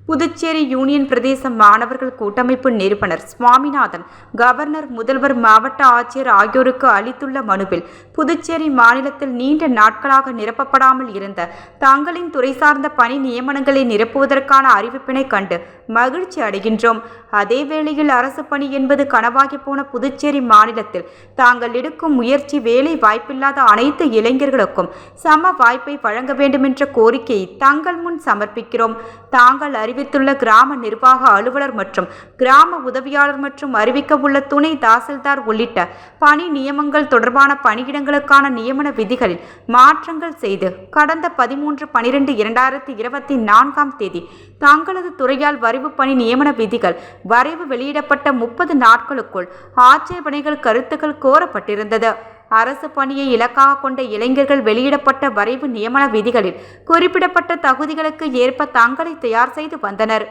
Puducherry union பிரதேச மாணவர்கள் கூட்டமைப்பு நிறுவனர் சுவாமிநாதன் கவர்னர், முதல்வர், மாவட்ட ஆட்சியர் ஆகியோருக்கு அளித்துள்ள மனுவில், புதுச்சேரி மாநிலத்தில் நீண்ட நாட்களாக நிரப்பப்படாமல் இருந்த தங்களின் துறை சார்ந்த பணி நியமனங்களை நிரப்புவதற்கான அறிவிப்பினை கண்டு மகிழ்ச்சி அடைகின்றோம். அதேவேளையில் அரசு பணி என்பது கனவாகி போன புதுச்சேரி மாநிலத்தில் தாங்கள் எடுக்கும் முயற்சி வேலை வாய்ப்பில்லாத அனைத்து இளைஞர்களுக்கும் சம வாய்ப்பை வழங்க வேண்டுமென்ற கோரிக்கையை தங்கள் முன் சமர்ப்பிக்கிறோம். தாங்கள் அறிவித்துள்ள கிராம நிர்வாக அலுவலர் மற்றும் கிராம உதவியாளர் மற்றும் அறிவிக்க உள்ள துணை தாசில்தார் உள்ளிட்ட பணி நியமங்கள் தொடர்பான பணியிடங்களுக்கான நியமன விதிகளில் மாற்றங்கள் செய்து கடந்த 13/12/2024 தங்களது துறையால் வரைவு பணி நியமன விதிகள் வரைவு வெளியிடப்பட்ட 30 நாட்களுக்குள் ஆட்சேபனைகள் கருத்துக்கள் கோரப்பட்டிருந்தது. அரசு பணியை இலக்காக கொண்ட இளைஞர்கள் வெளியிடப்பட்ட வரைவு நியமன விதிகளில் குறிப்பிடப்பட்ட தகுதிகளுக்கு ஏற்ப தங்களை தயார் செய்து வந்தனர்.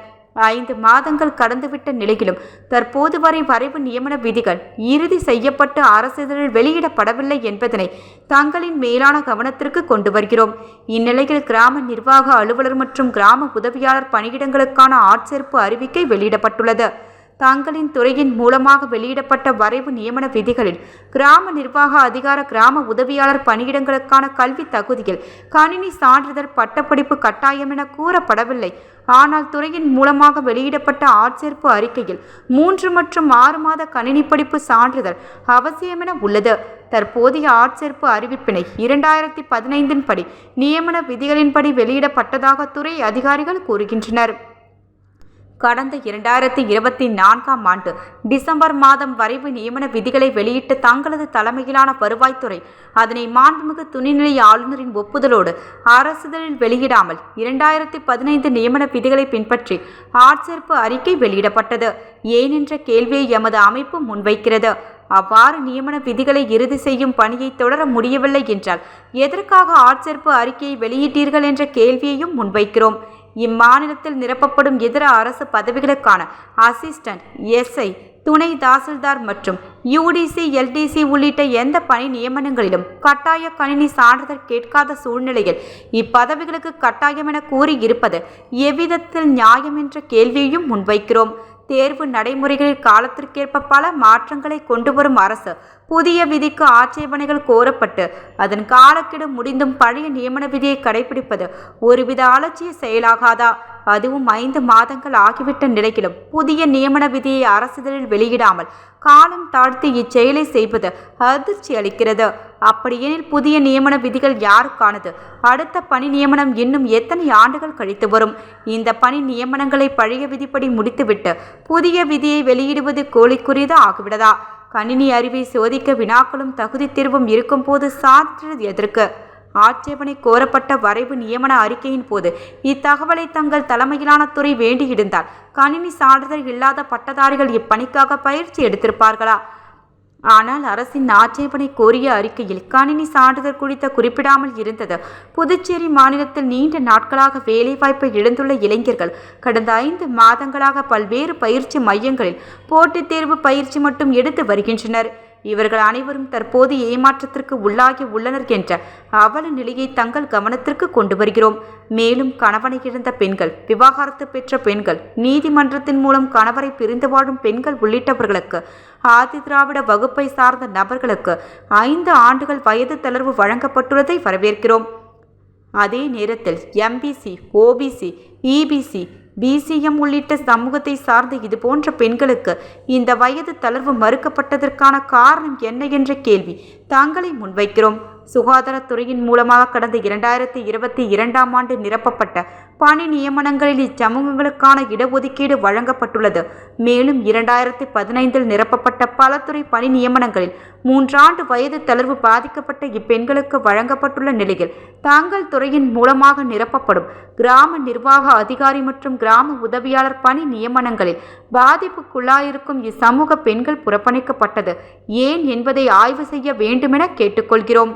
5 மாதங்கள் கடந்துவிட்ட நிலையிலும் தற்போது வரை வரைவு நியமன விதிகள் இறுதி செய்யப்பட்டு அரசிதழில் வெளியிடப்படவில்லை என்பதனை தங்களின் மேலான கவனத்திற்கு கொண்டு வருகிறோம். இந்நிலையில் கிராம நிர்வாக அலுவலர் மற்றும் கிராம உதவியாளர் பணியிடங்களுக்கான ஆட்சேர்ப்பு அறிவிக்கை வெளியிடப்பட்டுள்ளது. தங்களின் துறையின் மூலமாக வெளியிடப்பட்ட வரைவு நியமன விதிகளில் கிராம நிர்வாக அதிகார கிராம உதவியாளர் பணியிடங்களுக்கான கல்வி தகுதியில் கணினி சான்றிதழ் பட்டப்படிப்பு கட்டாயம் என கூறப்படவில்லை. ஆனால் துறையின் மூலமாக வெளியிடப்பட்ட ஆட்சேர்ப்பு அறிக்கையில் 3 மற்றும் 6 மாத கணினி படிப்பு சான்றிதழ் அவசியமென உள்ளது. தற்போதைய ஆட்சேர்ப்பு அறிவிப்பினை 2015 படி நியமன விதிகளின்படி வெளியிடப்பட்டதாக துறை அதிகாரிகள் கூறுகின்றனர். கடந்த 2024 டிசம்பர் மாதம் வரைவு நியமன விதிகளை வெளியிட்டு தங்களது தலைமையிலான வருவாய்த்துறை அதனை மாண்புமிகு துணைநிலை ஆளுநரின் ஒப்புதலோடு அரசிதழில் வெளியிடாமல் 2015 நியமன விதிகளை பின்பற்றி ஆட்சேர்ப்பு அறிக்கை வெளியிடப்பட்டது ஏன் என்ற கேள்வியை எமது அமைப்பு முன்வைக்கிறது. அவ்வாறு நியமன விதிகளை இறுதி செய்யும் பணியை தொடர முடியவில்லை என்றால் எதற்காக ஆட்சேர்ப்பு அறிக்கையை வெளியிட்டீர்கள் என்ற கேள்வியையும் முன்வைக்கிறோம். இம்மாநிலத்தில் நிரப்பப்படும் இதர அரசு பதவிகளுக்கான அசிஸ்டன்ட், எஸ்ஐ, துணை தாசில்தார் மற்றும் யூடிசி, எல்டிசி உள்ளிட்ட எந்த பணி நியமனங்களிலும் கட்டாய கணினி சான்றிதழ் கேட்காத சூழ்நிலையில் இப்பதவிகளுக்கு கட்டாயம் என கூறியிருப்பது எவ்விதத்தில் நியாயம் என்ற கேள்வியையும் முன்வைக்கிறோம். தேர்வு நடைமுறைகளில் காலத்திற்கேற்ப பல மாற்றங்களை கொண்டு வரும் அரசு புதிய விதிக்கு ஆட்சேபனைகள் கோரப்பட்டு அதன் காலக்கெடு முடிந்தும் பழைய நியமன விதியை கடைபிடிப்பது ஒருவித அலட்சிய செயலாகாதா? அதுவும் 5 மாதங்கள் ஆகிவிட்ட நிலையிலும் புதிய நியமன விதியை அரசிதழில் வெளியிடாமல் காலம் தாழ்த்தி இச்செயலை செய்வது அதிர்ச்சி அளிக்கிறது. அப்படியெனில் புதிய நியமன விதிகள் யாருக்கானது? அடுத்த பணி நியமனம் இன்னும் எத்தனை ஆண்டுகள் கழித்து வரும்? இந்த பணி நியமனங்களை பழைய விதிப்படி முடித்துவிட்டு புதிய விதியை வெளியிடுவது கோழிக்குரியது ஆகிவிடதா? கணினி அறிவை சோதிக்க வினாக்களும் தகுதி தேர்வும் இருக்கும் போது சான்றிதழ் எதற்கு? ஆட்சேபனை கோரப்பட்ட வரைவு நியமன அறிக்கையின் போது இத்தகவலை தங்கள் தலைமையிலான துறை வேண்டியிருந்தால் கணினி சான்றிதழ் இல்லாத பட்டதாரிகள் இப்பணிக்காக பயிற்சி எடுத்திருப்பார்களா? ஆனால் அரசின் ஆட்சேபனை கோரிய அறிக்கையில் கணினி சான்றிதழ் குறித்த குறிப்பிடாமல் இருந்தது. புதுச்சேரி மாநிலத்தில் நீண்ட நாட்களாக வேலைவாய்ப்பை இழந்துள்ள இளைஞர்கள் கடந்த 5 மாதங்களாக பல்வேறு பயிற்சி மையங்களில் போட்டித் தேர்வு பயிற்சி மட்டும் எடுத்து வருகின்றனர். இவர்கள் அனைவரும் தற்போது ஏமாற்றத்திற்கு உள்ளாகி உள்ளனர் என்ற அவல நிலையை தங்கள் கவனத்திற்கு கொண்டு வருகிறோம். மேலும் கணவனை இழந்த பெண்கள், விவாகரத்து பெற்ற பெண்கள், நீதிமன்றத்தின் மூலம் கணவரை பிரிந்து வாழும் பெண்கள் உள்ளிட்டவர்களுக்கு, ஆதி திராவிட வகுப்பை சார்ந்த நபர்களுக்கு 5 ஆண்டுகள் வயது தளர்வு வழங்கப்பட்டுள்ளதை வரவேற்கிறோம். அதே நேரத்தில் எம்பிசி, ஓபிசி, இபிசி, பிசிஎம் உள்ளிட்ட சமூகத்தை சார்ந்த இதுபோன்ற பெண்களுக்கு இந்த வயது தளர்வு மறுக்கப்பட்டதற்கான காரணம் என்ன என்ற கேள்வி தங்களை முன்வைக்கிறோம். சுகாதாரத்துறையின் மூலமாக கடந்த 2022 நிரப்பப்பட்ட பணி நியமனங்களில் இச்சமூகங்களுக்கான இடஒதுக்கீடு வழங்கப்பட்டுள்ளது. மேலும் 2015 நிரப்பப்பட்ட பல துறை பணி நியமனங்களில் 3 ஆண்டு வயது தளர்வு பாதிக்கப்பட்ட இப்பெண்களுக்கு வழங்கப்பட்டுள்ள நிலையில் தங்கள் துறையின் மூலமாக நிரப்பப்படும் கிராம நிர்வாக அதிகாரி மற்றும் கிராம உதவியாளர் பணி நியமனங்களில் பாதிப்புக்குள்ளாயிருக்கும் இச்சமூக பெண்கள் புறக்கணிக்கப்பட்டது ஏன் என்பதை ஆய்வு செய்ய வேண்டுமென கேட்டுக்கொள்கிறோம்.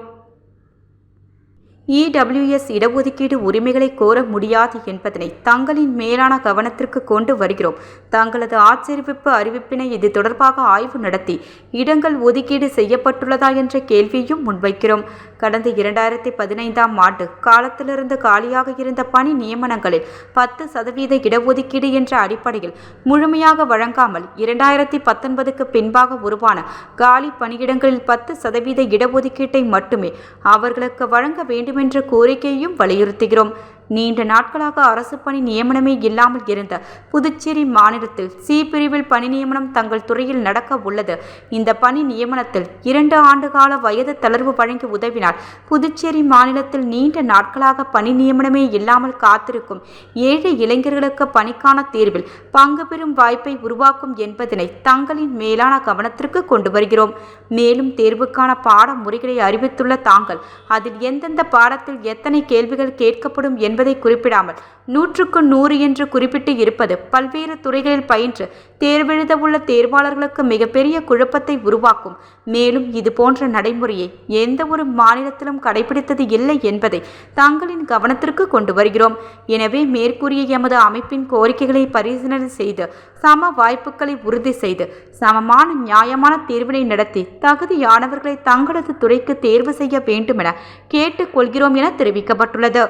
இடபிள்யூஎஸ் இடஒதுக்கீடு உரிமைகளை கோர முடியாது என்பதனை தங்களின் மேலான கவனத்திற்கு கொண்டு வருகிறோம். தங்களது ஆட்சேர்ப்பு அறிவிப்பினை இது தொடர்பாக ஆய்வு நடத்தி இடங்கள் ஒதுக்கீடு செய்யப்பட்டுள்ளதா என்ற கேள்வியையும் முன்வைக்கிறோம். கடந்த 2015ஆம் ஆண்டு காலத்திலிருந்து காலியாக இருந்த பணி நியமனங்களில் 10% இடஒதுக்கீடு என்ற அடிப்படையில் முழுமையாக வழங்காமல் 2019க்கு பின்பாக உருவான காலி பணியிடங்களில் 10% இடஒதுக்கீட்டை மட்டுமே அவர்களுக்கு வழங்க வேண்டுமென்ற கோரிக்கையையும் வலியுறுத்துகிறோம். நீண்ட நாட்களாக அரசு பணி நியமனமே இல்லாமல் இருந்த புதுச்சேரி மாநிலத்தில் சி பிரிவில் பணி நியமனம் தங்கள் துறையில் நடக்க உள்ளது. இந்த பணி நியமனத்தில் 2 ஆண்டு கால வயது தளர்வு வழங்கி உதவினால் புதுச்சேரி மாநிலத்தில் நீண்ட நாட்களாக பணி நியமனமே இல்லாமல் காத்திருக்கும் ஏழை இளைஞர்களுக்கு பணிக்கான தேர்வில் பங்கு பெறும் வாய்ப்பை உருவாக்கும் என்பதனை தங்களின் மேலான கவனத்திற்கு கொண்டு வருகிறோம். மேலும் தேர்வுக்கான பாட முறைகளை அறிவித்துள்ள தாங்கள் அதில் எந்தெந்த பாடத்தில் எத்தனை கேள்விகள் கேட்கப்படும் என்பதை குறிப்பிடாமல் 100க்கு 100 என்று குறிப்பிட்டு இருப்பது பல்வேறு துறைகளில் பயின்று தேர்வெழுத உள்ள தேர்வாளர்களுக்கு மிகப்பெரிய குழப்பத்தை உருவாக்கும். மேலும் இது போன்ற நடைமுறையை எந்த ஒரு மாநிலத்திலும் கடைபிடித்தது இல்லை என்பதை தங்களின் கவனத்திற்கு கொண்டு வருகிறோம். எனவே மேற்கூறிய எமது அமைப்பின் கோரிக்கைகளை பரிசீலனை செய்து சம வாய்ப்புகளை உறுதி செய்து சமமான நியாயமான தேர்வினை நடத்தி தகுதியானவர்களை தங்களது துறைக்கு தேர்வு செய்ய வேண்டுமென கேட்டுக்கொள்கிறோம் என தெரிவிக்கப்பட்டுள்ளது.